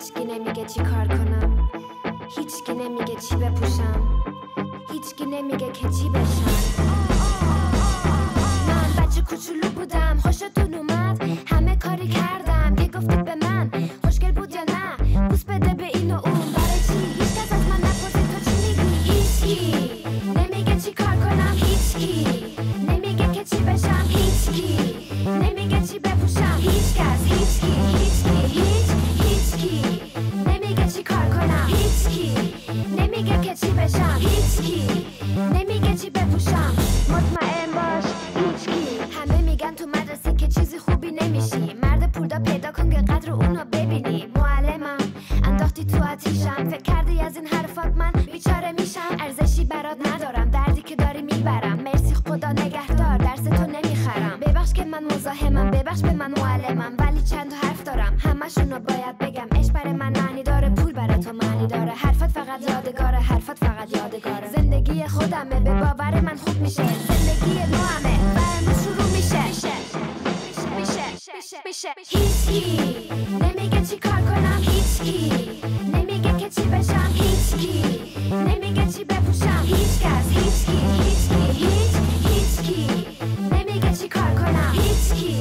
هیچکی نمیگه چی کار کنم، هیچکی نمیگه چی بپوشم، هیچکی نمیگه که چی بشم. من بچه کوچولو بودم خوشتون اومد، همه کاری کردم که گفتید به من خوشگل بود یا نه، بوس بده به این و اون. برای چی هیچکس از من نپرسید تو چی میگی؟ هیچکی نمیگه چی کار کنم، هیچکی نمیگه که چی بشم، هیچکی نمیگه چی بپوشم، هیچکس هیچکی هیچکی نمیگه چی کار کنم، هیچکی نمیگه که چی بشم، هیچکی نمیگه چی بپوشم. مطمئن باش هیچکی. همه میگن تو مدرسه که چیزی خوبی نمیشی، مرد پولدار پیدا کن که قدر اونو ببینی. معلمم انداختی تو آتیشم، فکر کردی از این حرفات من بیچاره میشم. ارزشی برات ندارم، دردی که داری میبرم. مرسی خدا نگهدار، درس تو نمیخرم. ببخش که من مزاحمم، ببخش به من معلمم، ولی چند حرف دارم همشونو باید بگم. عشق برای من معنی داره، پول برای تو معنی داره، حرفات فقط یادگاره، حرفات فقط یادگاره. زندگی خودمه، به باور من خوب میشه، زندگی نوامه و امروز شروع میشه. هیچکی نمیگه چی کار کنم، هیچکی نمیگه که چی بشم، هیچکی نمیگه چی بپوشم، هیچکس هیچکی نمیگه چی کار کنم، هیچکی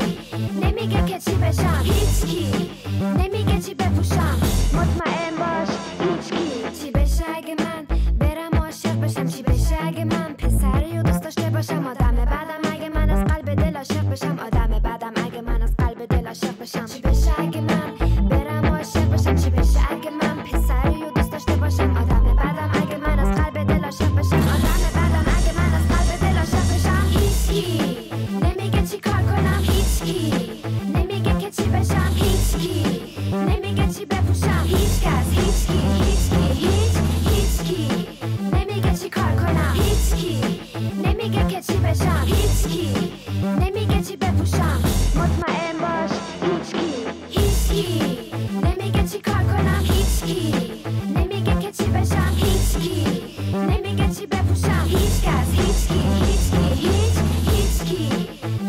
نمیگه که چی بشم، هیچکی نمیگه چی بپوشم. مطمئن باش هیچکی. چی بشه اگه من برم عاشق بشم، چی بشه اگه من پسری و دوست داشته باشم، آدم بعدم اگه من از قلب دل عاشق بشم، آدم بعدم اگه من از قلب دل عاشق بشم. چی بشه اگه من برم عاشق بشم، چی بشه اگه من پسری و دوست داشته باشم، آدم بعدم اگه من از قلب دل عاشق بشم، آدم بعدم اگه من از قلب دل عاشق بشم. هیچکی نمیگه چی کار کنم، هیچکی نمیگه که چی بشم، هیچکی نمیگه چی بپوشم، هیچکس هیچکی نمیگه چی کار کنم، هیچکی نمیگه که چی بشم، هیچکی نمیگه چی بپوشم. مطمئن باش هیچکی نمیگه چی کار کنم، هیچکی نمیگه که چی بشم، هیچکی نمیگه چی بپوشم، هیچکس هیچکی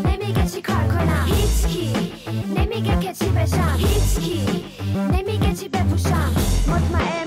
نمیگه چی کار کنم، هیچکی نمیگه که چی بشم، هیچکی نمیگه چی بپوشم. مطمئن